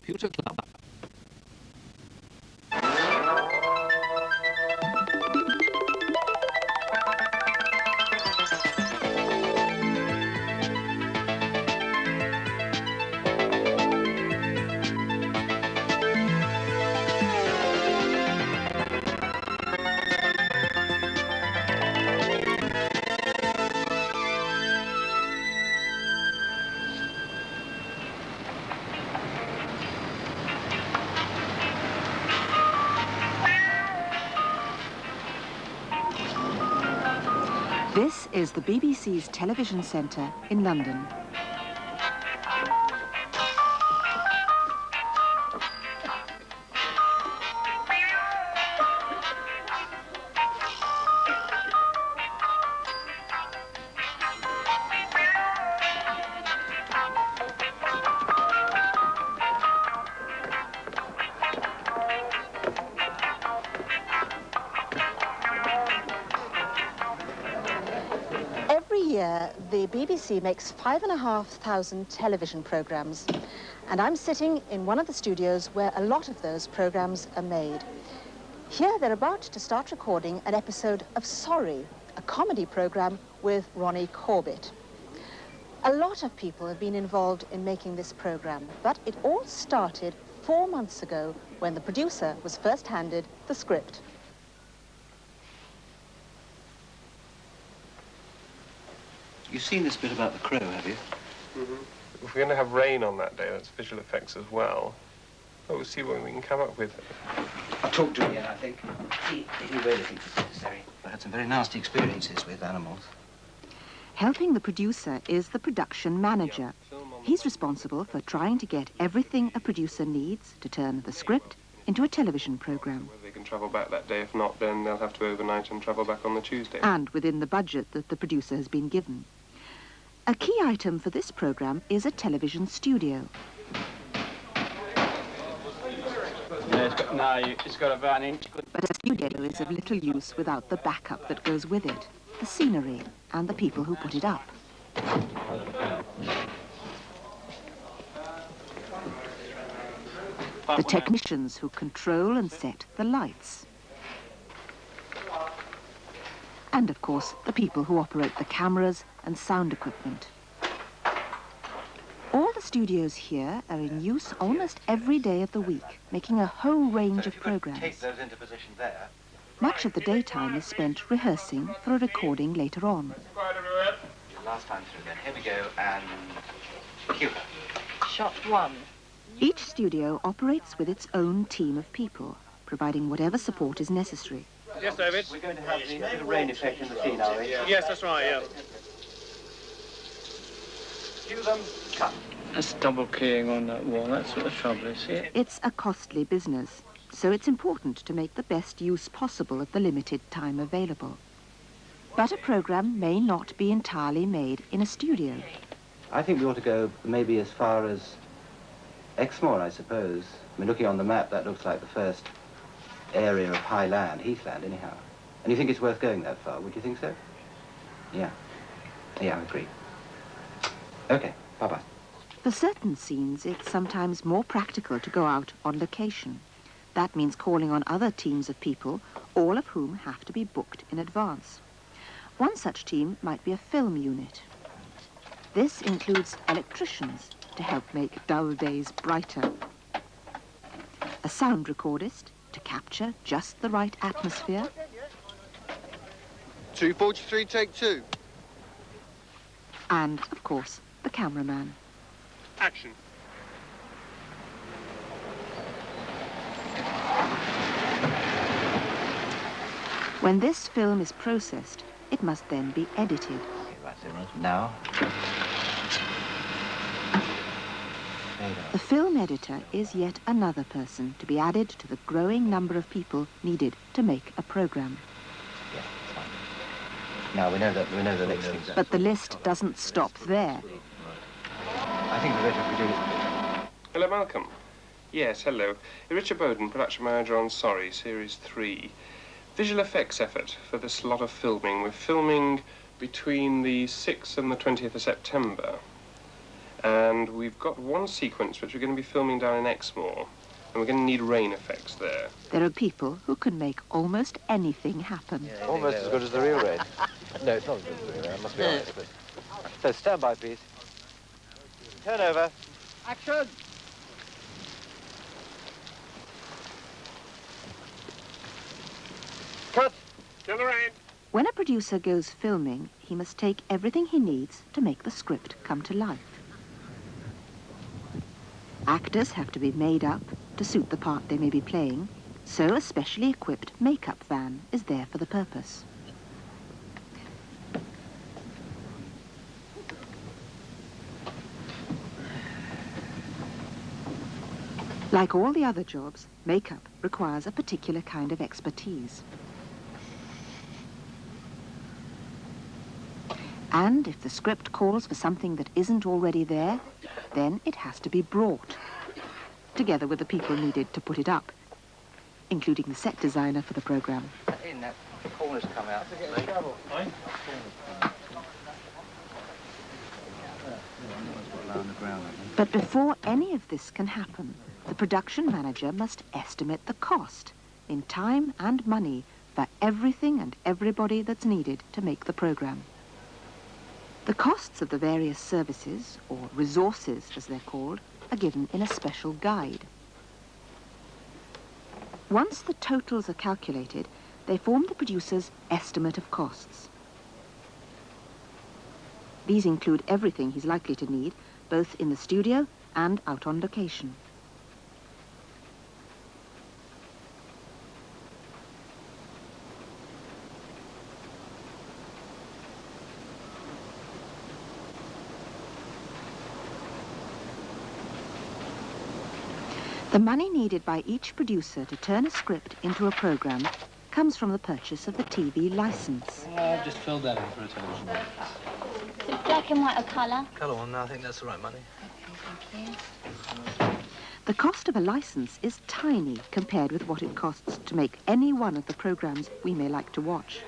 Computer Club. This is the BBC's television centre in London. The BBC makes 5,500 television programmes, and I'm sitting in one of the studios where a lot of those programmes are made. Here they're about to start recording an episode of Sorry, a comedy programme with Ronnie Corbett. A lot of people have been involved in making this programme, but it all started 4 months ago when the producer was first handed the script. You've seen this bit about the crow, have you? Mm-hmm. If we're going to have rain on that day, that's visual effects as well. But we'll see what we can come up with. I'll talk to him again, I think. He really thinks it's necessary. I had some very nasty experiences with animals. Helping the producer is the production manager. He's responsible for trying to get everything a producer needs to turn the script into a television programme. Whether they can travel back that day. If not, then they'll have to overnight and travel back on the Tuesday. And within the budget that the producer has been given. A key item for this programme is a television studio. It's got about an inch. But a studio is of little use without the backup that goes with it, the scenery and the people who put it up. The technicians who control and set the lights. And, of course, the people who operate the cameras and sound equipment. All the studios here are in use almost every day of the week, making a whole range of programmes. Take those into position there. Much of the daytime is spent rehearsing for a recording later on. Last time through then. Here we go, and cue. Shot one. Each studio operates with its own team of people, providing whatever support is necessary. Yes, David? We're going to have the little rain effect in the scene, are we? Yes, that's right, yeah. Cue them, cut. That's double keying on that wall. That's what the trouble is here. It's a costly business, so it's important to make the best use possible of the limited time available. But a programme may not be entirely made in a studio. I think we ought to go maybe as far as Exmoor, I suppose. I mean, looking on the map, that looks like the first area of high land, heathland, anyhow. And you think it's worth going that far? Would you think so? Yeah. Yeah, I agree. Okay, bye-bye. For certain scenes, it's sometimes more practical to go out on location. That means calling on other teams of people, all of whom have to be booked in advance. One such team might be a film unit. This includes electricians to help make dull days brighter, a sound recordist to capture just the right atmosphere, 243, take two. and, of course, the cameraman. Action. When this film is processed, it must then be edited. Okay, right, so now. The film editor is yet another person to be added to the growing number of people needed to make a programme. Yeah, fine. Now we know the next thing. But the list doesn't stop there. I think we better produce. Hello, Malcolm. Yes, hello. Richard Bowden, production manager on Sorry, Series 3. Visual effects effort for this lot of filming. We're filming between the 6th and the 20th of September. And we've got one sequence which we're going to be filming down in Exmoor, and we're going to need rain effects there. There are people who can make almost anything happen. Yeah, almost as good as the real rain. No, it's not as good as the real rain, I must be honest. But... So, stand by, please. Turn over. Action! Cut! Kill the rain! When a producer goes filming, he must take everything he needs to make the script come to life. Actors have to be made up to suit the part they may be playing, so a specially equipped makeup van is there for the purpose. Like all the other jobs, makeup requires a particular kind of expertise. And if the script calls for something that isn't already there, then it has to be brought, together with the people needed to put it up, including the set designer for the programme. In that corners come out. But before any of this can happen, the production manager must estimate the cost in time and money for everything and everybody that's needed to make the programme. The costs of the various services, or resources as they're called, are given in a special guide. Once the totals are calculated, they form the producer's estimate of costs. These include everything he's likely to need, both in the studio and out on location. The money needed by each producer to turn a script into a programme comes from the purchase of the TV licence. I've just filled that in for a television. So black and white or colour? Colour one, no, I think that's the right money. Okay, thank you. The cost of a licence is tiny compared with what it costs to make any one of the programmes we may like to watch.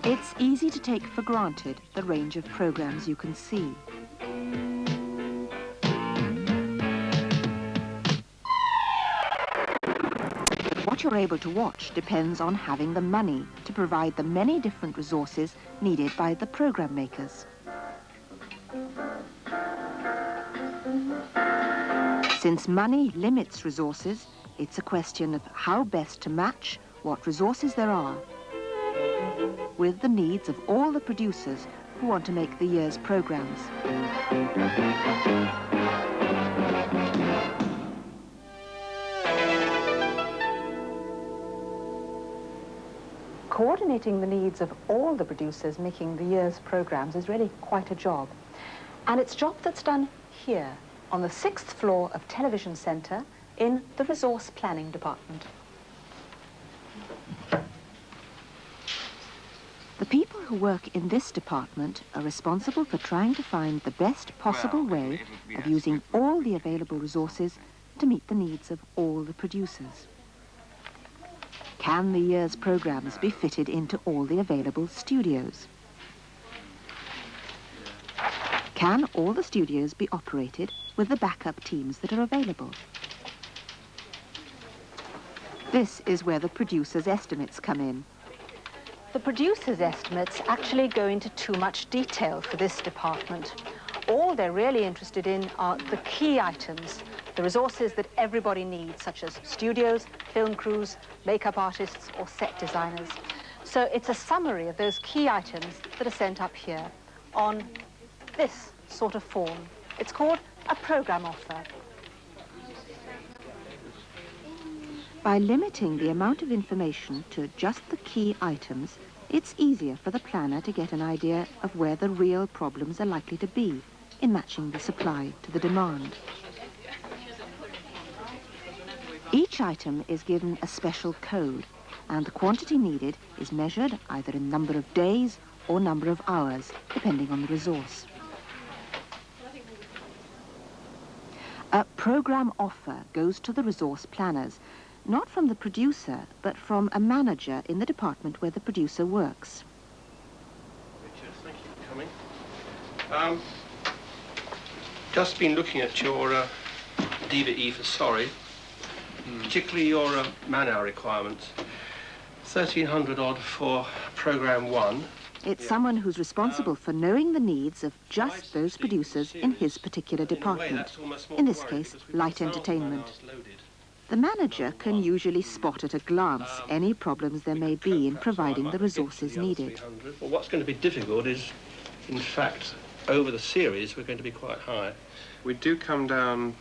It's easy to take for granted the range of programmes you can see. What you're able to watch depends on having the money to provide the many different resources needed by the programme makers. Since money limits resources, it's a question of how best to match what resources there are with the needs of all the producers who want to make the year's programmes. Coordinating the needs of all the producers making the year's programmes is really quite a job. And it's a job that's done here, on the 6th floor of Television Centre in the Resource Planning Department. The people who work in this department are responsible for trying to find the best possible way of using all the available resources to meet the needs of all the producers. Can the year's programmes be fitted into all the available studios? Can all the studios be operated with the backup teams that are available? This is where the producer's estimates come in. The producer's estimates actually go into too much detail for this department. All they're really interested in are the key items, the resources that everybody needs, such as studios, film crews, makeup artists, or set designers. So it's a summary of those key items that are sent up here on this sort of form. It's called a programme offer. By limiting the amount of information to just the key items, it's easier for the planner to get an idea of where the real problems are likely to be in matching the supply to the demand. Each item is given a special code, and the quantity needed is measured either in number of days or number of hours, depending on the resource. A programme offer goes to the resource planners, not from the producer, but from a manager in the department where the producer works. Richard, thank you for coming. Just been looking at your DVE for Sorry, particularly your man-hour requirements. 1,300 odd for programme 1. It's someone who's responsible for knowing the needs of just those producers in his particular department, in this case, light entertainment. The manager can usually spot at a glance any problems there may be in providing the resources needed. Well, what's going to be difficult is, in fact, over the series, we're going to be quite high. We do come down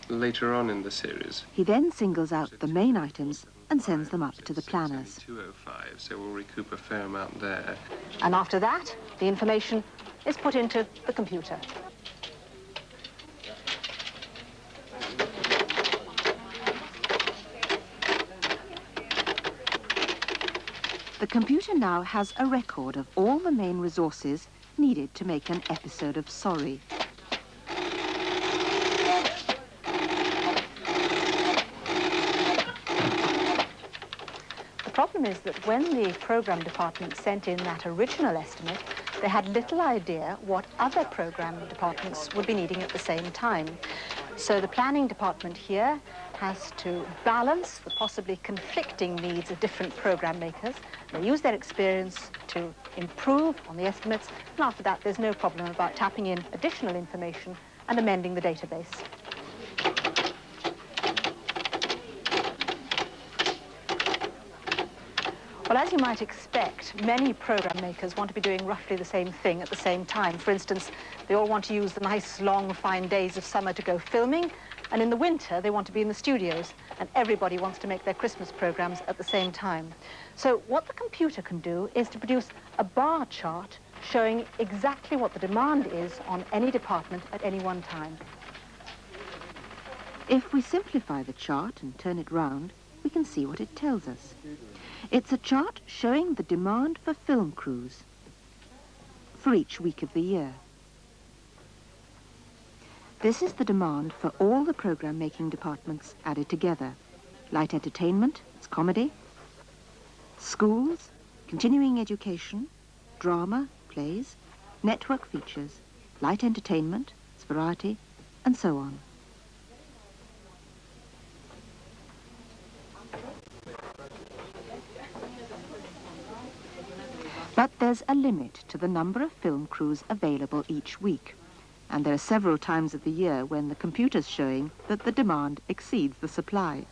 later on in the series. He then singles out the main items and sends them up to the planners. 205, so we'll recoup a fair amount there. And after that, the information is put into the computer. The computer now has a record of all the main resources needed to make an episode of Sorry. The problem is that when the programme department sent in that original estimate, they had little idea what other programme departments would be needing at the same time. So the planning department here has to balance the possibly conflicting needs of different programme makers. They use their experience to improve on the estimates, and after that there's no problem about tapping in additional information and amending the database. Well, as you might expect, many programme makers want to be doing roughly the same thing at the same time. For instance, they all want to use the nice, long, fine days of summer to go filming, and in the winter, they want to be in the studios, and everybody wants to make their Christmas programmes at the same time. So what the computer can do is to produce a bar chart showing exactly what the demand is on any department at any one time. If we simplify the chart and turn it round, we can see what it tells us. It's a chart showing the demand for film crews for each week of the year. This is the demand for all the programme-making departments added together. Light entertainment, it's comedy, schools, continuing education, drama, plays, network features, light entertainment, it's variety, and so on. But there's a limit to the number of film crews available each week. And there are several times of the year when the computer's showing that the demand exceeds the supply.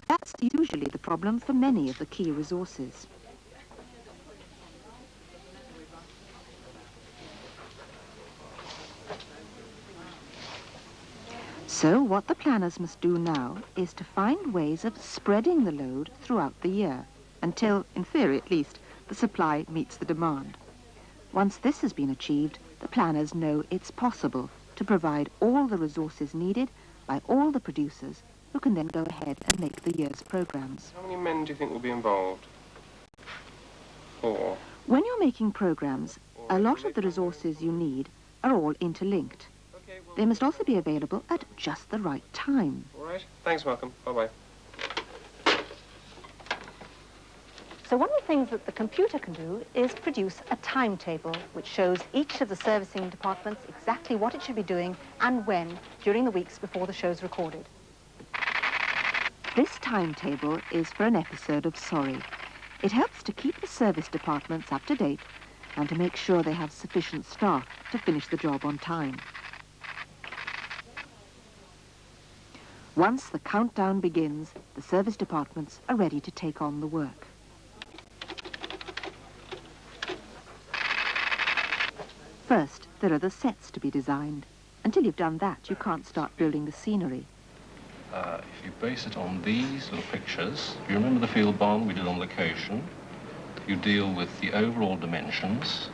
That's usually the problem for many of the key resources. So what the planners must do now is to find ways of spreading the load throughout the year, until, in theory at least, the supply meets the demand. Once this has been achieved, the planners know it's possible to provide all the resources needed by all the producers who can then go ahead and make the year's programmes. How many men do you think will be involved? 4. When you're making programmes, a lot of the resources you need are all interlinked. They must also be available at just the right time. All right. Thanks, Malcolm. Bye-bye. So one of the things that the computer can do is produce a timetable which shows each of the servicing departments exactly what it should be doing and when during the weeks before the show's recorded. This timetable is for an episode of Sorry. It helps to keep the service departments up to date and to make sure they have sufficient staff to finish the job on time. Once the countdown begins, the service departments are ready to take on the work. First, there are the sets to be designed. Until you've done that, you can't start building the scenery. If you base it on these little pictures, do you remember the field bond we did on location? You deal with the overall dimensions.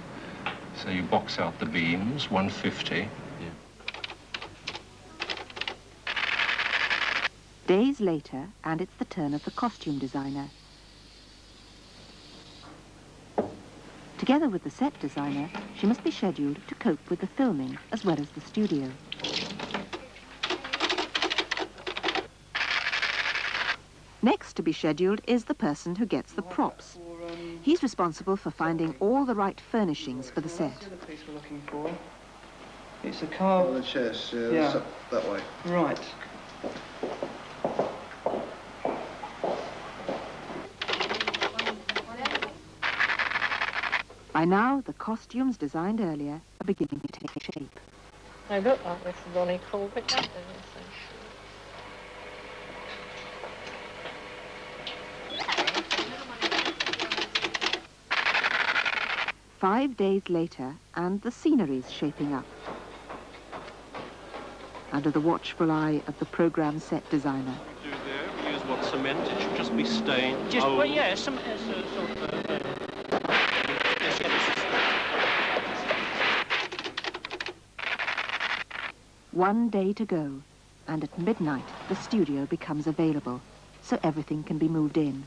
So you box out the beams, 150. Days later, and it's the turn of the costume designer. Together with the set designer, she must be scheduled to cope with the filming as well as the studio. Next to be scheduled is the person who gets the props. He's responsible for finding all the right furnishings for the set. The piece we're looking for. It's a car. The chest, Yeah. up that way. Right. By now, the costumes designed earlier are beginning to take shape. I look like this Ronnie Corbett, don't they? 5 days later, and the scenery's shaping up. Under the watchful eye of the programme set designer. Do there, we use what cement, it should just be stained. Just, old. well, yeah, some sort of... yes, yes. 1 day to go, and at midnight, the studio becomes available, so everything can be moved in.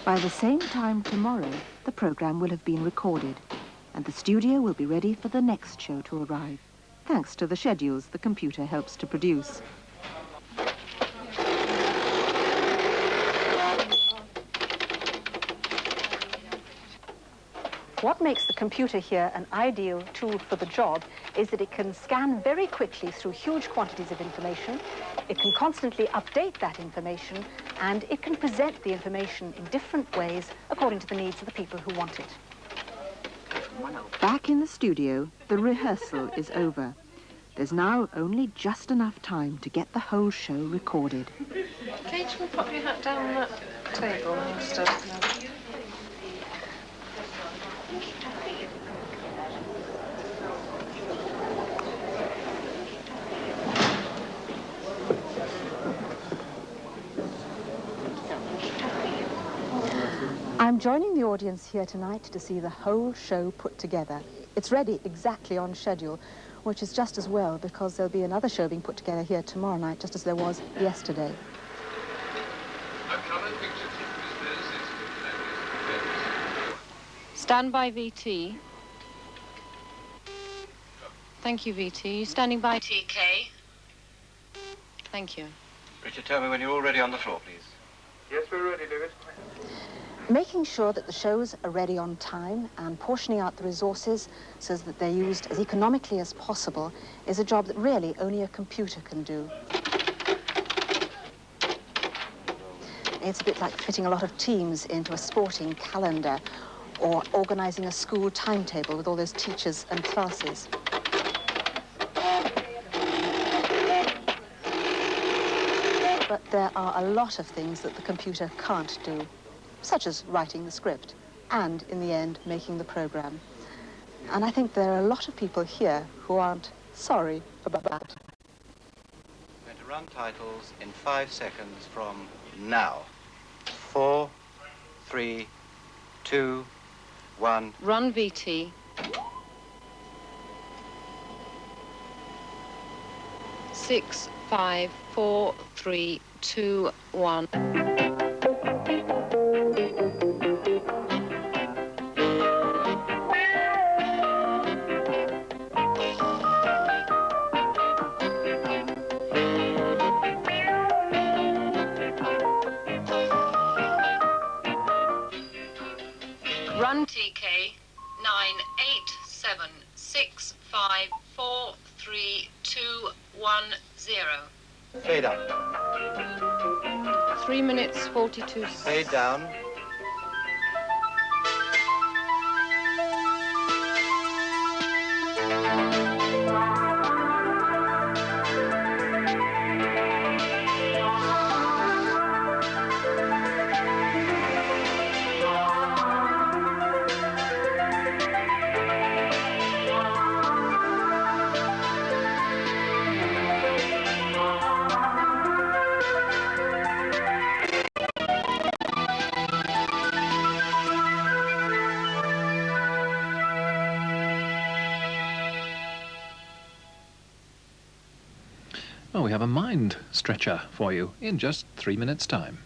By the same time tomorrow, the programme will have been recorded, and the studio will be ready for the next show to arrive, thanks to the schedules the computer helps to produce. What makes the computer here an ideal tool for the job is that it can scan very quickly through huge quantities of information, it can constantly update that information, and it can present the information in different ways according to the needs of the people who want it. Back in the studio, the rehearsal is over. There's now only just enough time to get the whole show recorded. Kate, will pop your hat down on that table and stuff. I'm joining the audience here tonight to see the whole show put together. It's ready exactly on schedule, which is just as well because there'll be another show being put together here tomorrow night, just as there was yesterday. Stand by, VT. Thank you, VT. You standing by, TK? Thank you. Richard, tell me when you're all ready on the floor, please. Yes, we're ready, David. Making sure that the shows are ready on time and portioning out the resources so that they're used as economically as possible is a job that really only a computer can do. It's a bit like fitting a lot of teams into a sporting calendar or organising a school timetable with all those teachers and classes. But there are a lot of things that the computer can't do, such as writing the script and, in the end, making the programme. And I think there are a lot of people here who aren't sorry about that. I'm going to run titles in 5 seconds from now. 4, 3, 2, 1. Run, VT. 6, 5, 4, 3, 2, 1. Run, TK. 9, 8, 7, 6, 5, 4, 3, 2, 1, 0. Fade up. 3 minutes, 42 Fade down. Well, we have a mind stretcher for you in just 3 minutes' time.